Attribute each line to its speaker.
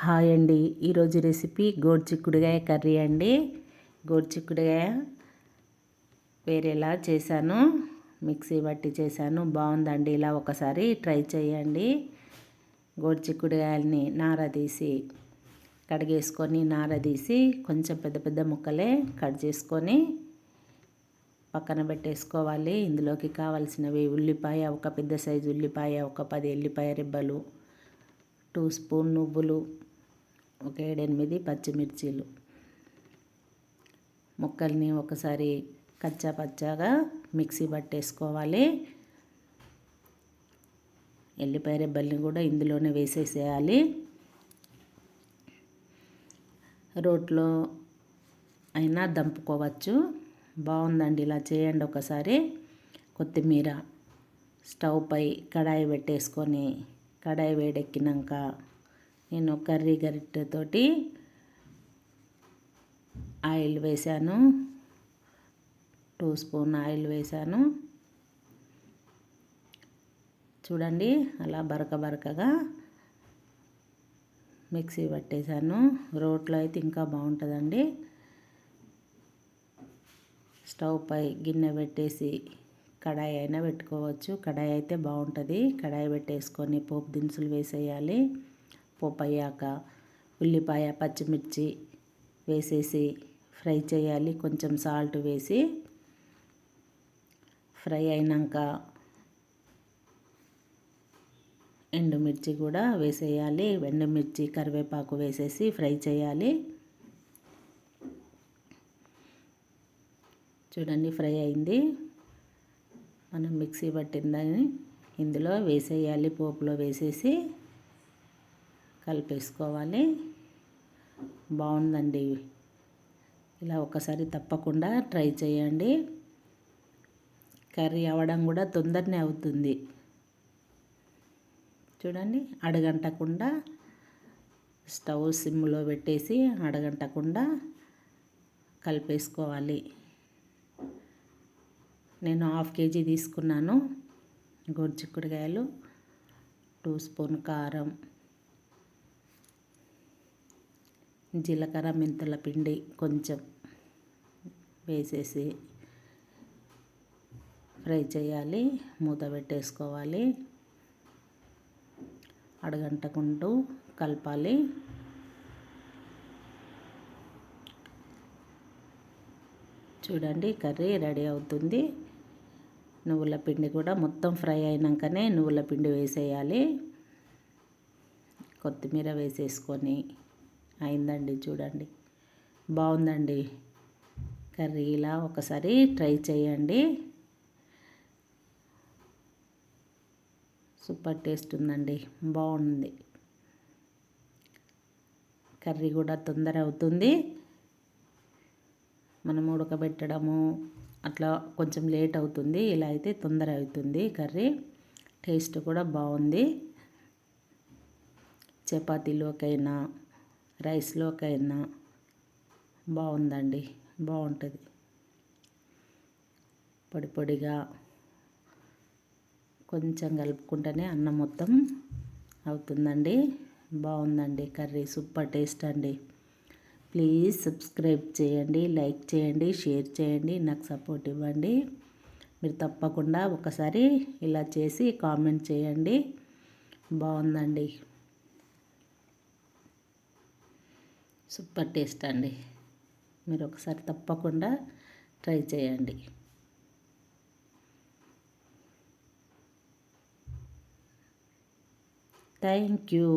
Speaker 1: Hi అండి. ఈరోజు recipe గోరుచిక్కుడుకాయ curry అండి. గోరుచిక్కుడుకాయ వేరేలా చేశాను, మిక్సీ బట్టి చేశాను. బాగుందండి. ఇలా ఒకసారి ట్రై చేయండి. గోరుచిక్కుడుకాయలని నార తీసి కడిగేసుకొని, నార తీసి కొంచెం పెద్ద పెద్ద ముక్కలే కట్ చేసుకొని పక్కన పెట్టేసుకోవాలి. ఇందులోకి కావాల్సినవి ఉల్లిపాయ, ఒక పెద్ద సైజు ఉల్లిపాయ, ఒక 10 ఎల్లిపాయ రెబ్బలు, 2 స్పూన్ నువ్వులు, ఒక 7-8 పచ్చిమిర్చీలు. ముక్కల్ని ఒకసారి కచ్చా పచ్చాగా మిక్సీ పట్టేసుకోవాలి. ఎల్లిపాయ రెబ్బల్ని కూడా ఇందులోనే వేసేసేయాలి. రోట్లో అయినా దంపుకోవచ్చు. బాగుందండి. ఇలా చేయండి ఒకసారి. కొత్తిమీర, స్టవ్ పై కడాయి పెట్టేసుకొని, కడాయి వేడెక్కినాక నేను కర్రీ గరిటెతోటి ఆయిల్ వేసాను. 2 స్పూన్ ఆయిల్ వేసాను. చూడండి, అలా బరకగా మిక్సీ పట్టేశాను. రోట్లో అయితే ఇంకా బాగుంటుందండి. స్టవ్ పై గిన్నె పెట్టేసి కడాయి అయినా పెట్టుకోవచ్చు. కడాయి అయితే బాగుంటుంది. కడాయి పెట్టేసుకొని పోపు దినుసులు వేసేయాలి. పోపు అయ్యాక ఉల్లిపాయ, పచ్చిమిర్చి వేసేసి ఫ్రై చేయాలి. కొంచెం సాల్ట్ వేసి ఫ్రై అయినాక ఎండుమిర్చి కూడా వేసేయాలి. ఎండుమిర్చి, కరివేపాకు వేసేసి ఫ్రై చేయాలి. చూడండి, ఫ్రై అయింది. మనం మిక్సీ పట్టిందని ఇందులో వేసేయాలి. పోపులో వేసేసి కలిపేసుకోవాలి. బాగుందండి. ఇలా ఒకసారి తప్పకుండా ట్రై చేయండి. కర్రీ అవ్వడం కూడా తొందరనే అవుతుంది. చూడండి, అడగంటకుండా స్టవ్ సిమ్లో పెట్టేసి అడగంటకుండా కలిపేసుకోవాలి. నేను 1/2 కేజీ తీసుకున్నాను గోరుచిక్కుడుకాయలు. 2 స్పూన్ కారం, జీలకర్ర, మెంతుల పిండి కొంచెం వేసేసి ఫ్రై చేయాలి. మూత పెట్టేసుకోవాలి. అడగంటకుంటూ కలపాలి. చూడండి, కర్రీ రెడీ అవుతుంది. నువ్వుల పిండి కూడా మొత్తం ఫ్రై అయినాకనే నువ్వుల పిండి వేసేయాలి. కొత్తిమీర వేసేసుకొని అయిందండి. చూడండి, బాగుందండి కర్రీ. ఇలా ఒకసారి ట్రై చేయండి. సూపర్ టేస్ట్ ఉందండి. బాగుంది. కర్రీ కూడా తొందర అవుతుంది. మనం ఉడకబెట్టడము అట్లా కొంచెం లేట్ అవుతుంది. ఇలా అయితే తొందర అవుతుంది కర్రీ. టేస్ట్ కూడా బాగుంది. చపాతీలోకైనా రైస్లోకైనా బాగుందండి. బాగుంటుంది. పొడి పొడిగా కొంచెం కలుపుకుంటేనే అన్నం మొత్తం అవుతుందండి. బాగుందండి కర్రీ. సూపర్ టేస్ట్ అండి. ప్లీజ్ సబ్స్క్రైబ్ చేయండి, లైక్ చేయండి, షేర్ చేయండి, నాకు సపోర్ట్ ఇవ్వండి. మీరు తప్పకుండా ఒకసారి ఇలా చేసి కామెంట్ చేయండి. బాగుందండి. సూపర్ టేస్ట్ అండి. మీరు ఒకసారి తప్పకుండా ట్రై చేయండి. Thank you.